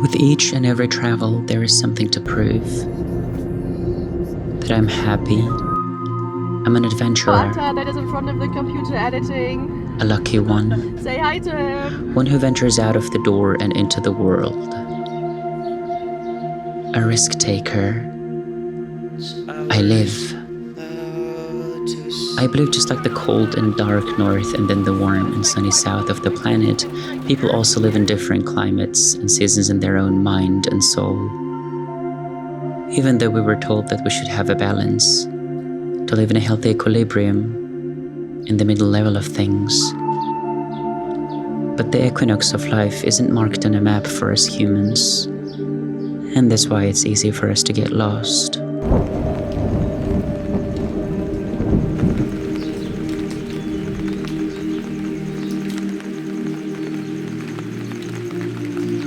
With each and every travel, there is something to prove. That I'm happy. I'm an adventurer. Partner that is in front of the computer editing. A lucky one. Say hi to him. One who ventures out of the door and into the world. A risk taker. I live. I believe just like the cold and dark north and then the warm and sunny south of the planet, people also live in different climates and seasons in their own mind and soul. Even though we were told that we should have a balance, to live in a healthy equilibrium, in the middle level of things. But the equinox of life isn't marked on a map for us humans, and that's why it's easy for us to get lost.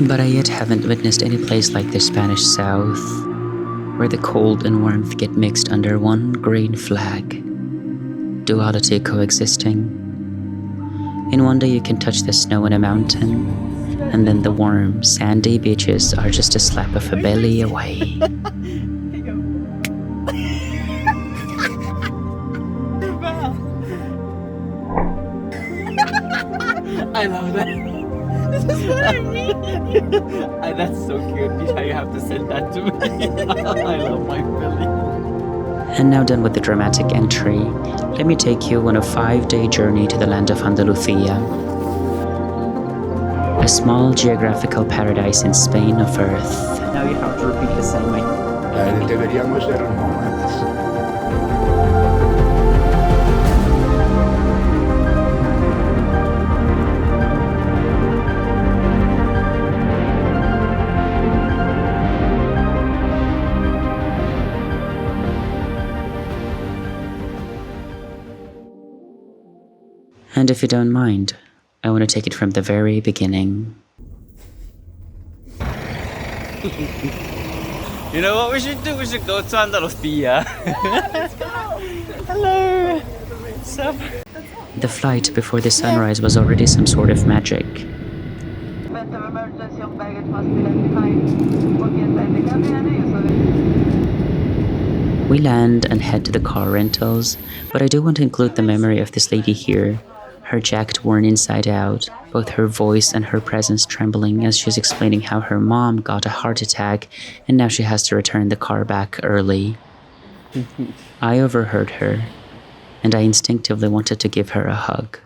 But I yet haven't witnessed any place like the Spanish South, where the cold and warmth get mixed under one green flag, duality coexisting. In one day you can touch the snow on a mountain, and then the warm, sandy beaches are just a slap of a belly away. I love that. This is what I mean. That's so cute. You have to send that to me. I love my belly. And now done with the dramatic entry, let me take you on a 5-day journey to the land of Andalucía. A small geographical paradise in Spain of Earth. Now you have to repeat the same way. Deberíamos ser nómadas. And if you don't mind, I want to take it from the very beginning. You know what we should do? We should go to Andalucía. Let's go. Hello. What's up? The flight before the sunrise was already some sort of magic. We land and head to the car rentals, but I do want to include the memory of this lady here. Her jacket worn inside out, both her voice and her presence trembling as she's explaining how her mom got a heart attack and now she has to return the car back early. I overheard her, and I instinctively wanted to give her a hug.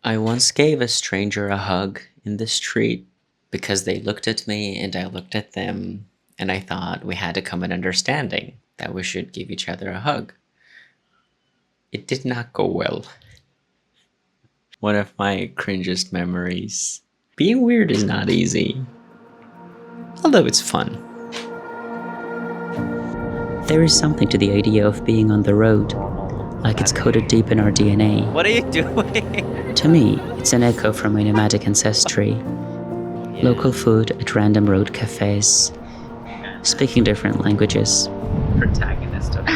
I once gave a stranger a hug in the street because they looked at me and I looked at them, and I thought we had to come to an understanding that we should give each other a hug. It did not go well. One of my cringest memories. Being weird is not easy, although it's fun. There is something to the idea of being on the road, like it's coded deep in our DNA. What are you doing? To me, it's an echo from my nomadic ancestry. Local food at random road cafes, speaking different languages. Protagonist of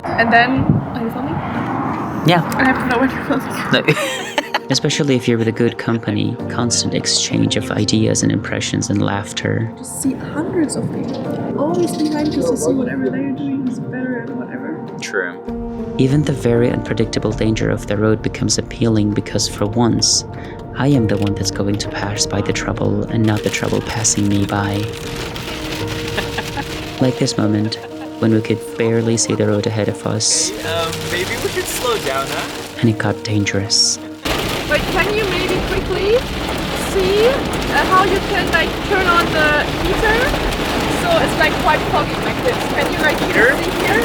And then, are you filming? Yeah. I have to know when you're filming. Especially if you're with a good company, constant exchange of ideas and impressions and laughter. Just see hundreds of people. Always behind just to see whatever they're doing is better and whatever. True. Even the very unpredictable danger of the road becomes appealing because for once, I am the one that's going to pass by the trouble and not the trouble passing me by. Like this moment, when we could barely see the road ahead of us. Maybe we should slow down, huh? And it got dangerous. Wait, can you maybe quickly see how you can like turn on the heater? So it's like quite foggy like this. Can you like Here? see here?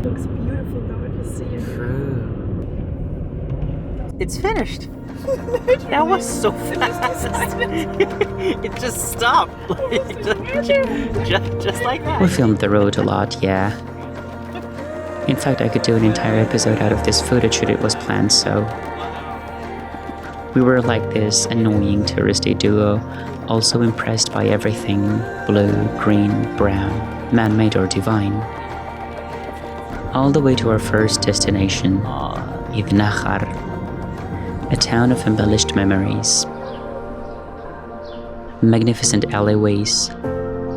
Looks beautiful though if you see it. It's finished. That was so fast. It just stopped. Like, just like that. We filmed the road a lot, yeah. In fact, I could do an entire episode out of this footage should it was planned so. We were like this annoying touristy duo, also impressed by everything blue, green, brown, man-made or divine. All the way to our first destination, Iznájar, A town of embellished memories. Magnificent alleyways,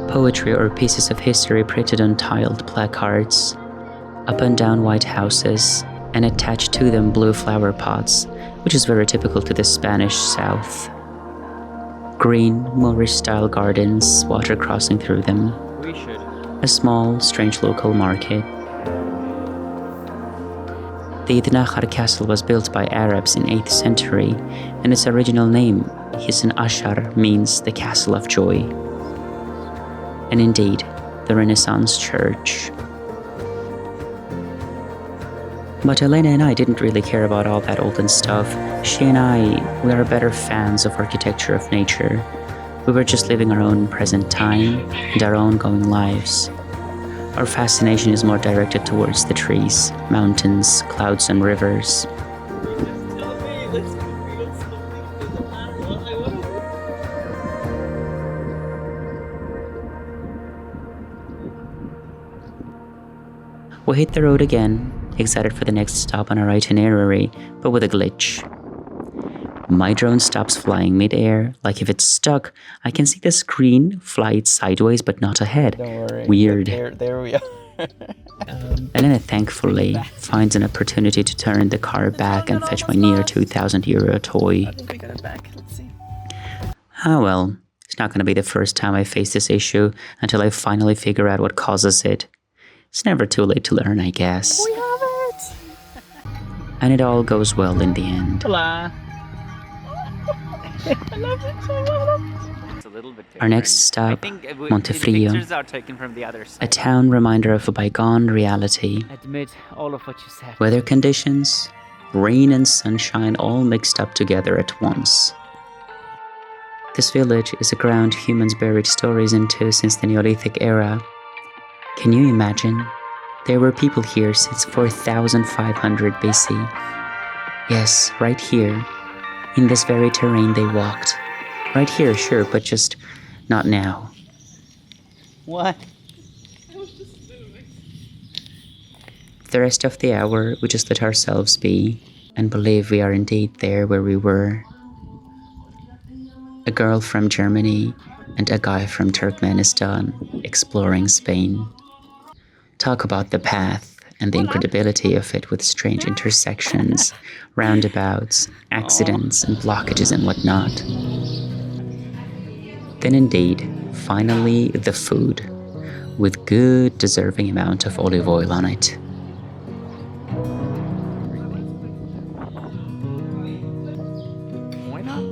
poetry or pieces of history printed on tiled placards, up and down white houses, and attached to them blue flower pots, which is very typical to the Spanish South. Green, Moorish-style gardens, water crossing through them. We should. A small, strange local market. The Iznájar castle was built by Arabs in 8th century, and its original name, Iznájar, means the castle of joy. And indeed, the Renaissance church. But Elena and I didn't really care about all that olden stuff. She and I, we are better fans of architecture of nature. We were just living our own present time and our own going lives. Our fascination is more directed towards the trees, mountains, clouds and rivers. We hit the road again, excited for the next stop on our itinerary, but with a glitch. My drone stops flying mid-air, like if it's stuck, I can see the screen fly sideways but not ahead. Don't worry. Weird. There we are. Elena thankfully finds an opportunity to turn the car back and fetch my near €2,000 toy. I think we got it back. Let's see. Ah well, it's not going to be the first time I face this issue until I finally figure out what causes it. It's never too late to learn, I guess. We have it! And it all goes well in the end. Hola. I love it so much! It's a little bit Our next stop, Montefrío, pictures are taken from the other side. a town reminder of a bygone reality. Admit all of what you said. Weather conditions, rain and sunshine all mixed up together at once. This village is a ground humans buried stories into since the Neolithic era. Can you imagine? There were people here since 4500 BC. Yes, right here. In this very terrain they walked. Right here, sure, but just not now. What? The rest of the hour, we just let ourselves be and believe we are indeed there where we were. A girl from Germany and a guy from Turkmenistan exploring Spain. Talk about the path and the incredibility of it with strange intersections, roundabouts, accidents and blockages and whatnot. Then indeed, finally the food, with good deserving amount of olive oil on it. Why not?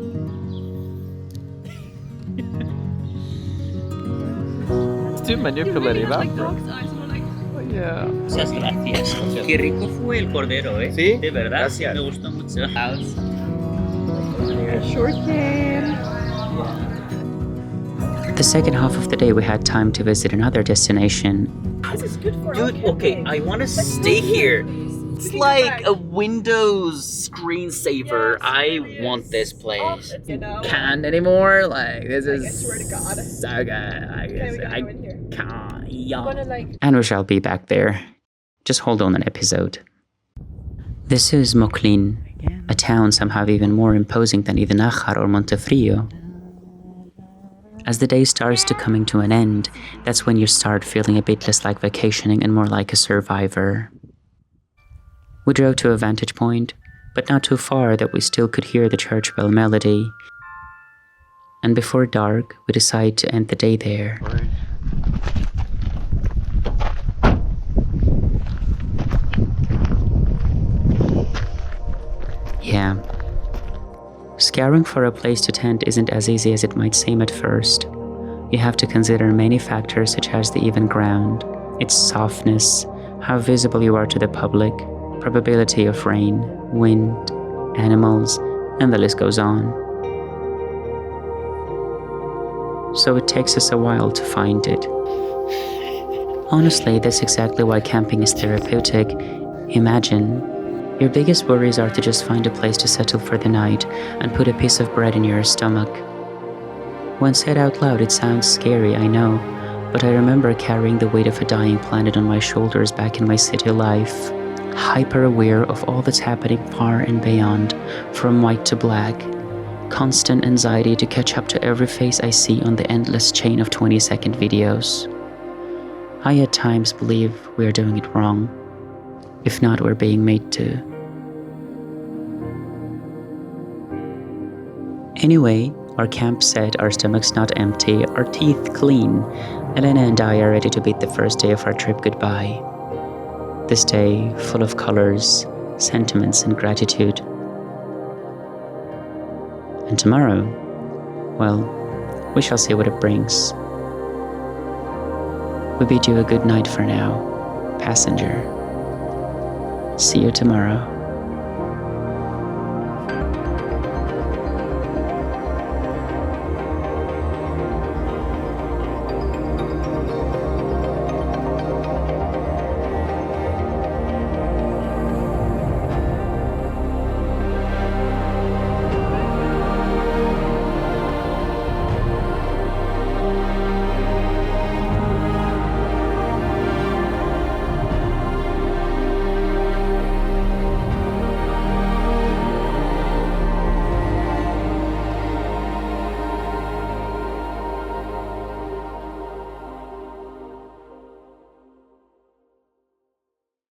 It's too manipulative, Like bro. dog's eyes were like... Yeah. Muchas gracias. Qué rico fue el cordero, ¿eh? ¿Sí? De verdad, Gracias. me gustó mucho. Sure can. The second half of the day we had time to visit another destination. This is good for Dude, okay, I want to stay here. It's like a Windows screensaver. I want this place. You know? Can't anymore. Like this I is swear to God. so good. I guess we can I go in here. can't. I'm Yeah. gonna like... And we shall be back there. Just hold on an episode. This is Moclín, a town somehow even more imposing than Iznájar or Montefrío. As the day starts to coming to an end, that's when you start feeling a bit less like vacationing and more like a survivor. We drove to a vantage point, but not too far that we still could hear the church bell melody. And before dark, we decide to end the day there. Yeah. Scouring for a place to tent isn't as easy as it might seem at first. You have to consider many factors such as the even ground, its softness, how visible you are to the public, probability of rain, wind, animals, and the list goes on. So it takes us a while to find it. Honestly, that's exactly why camping is therapeutic. Imagine, your biggest worries are to just find a place to settle for the night and put a piece of bread in your stomach. When said out loud, it sounds scary, I know, but I remember carrying the weight of a dying planet on my shoulders back in my city life. hyper-aware of all that's happening far and beyond, from white to black, constant anxiety to catch up to every face I see on the endless chain of 20-second videos. I at times believe we are doing it wrong. If not, we're being made to. Anyway, our camp set, our stomachs not empty, our teeth clean. Elena and I are ready to bid the first day of our trip goodbye. This day full of colors, sentiments, and gratitude. And tomorrow, well, we shall see what it brings. We bid you a good night for now, passenger. See you tomorrow.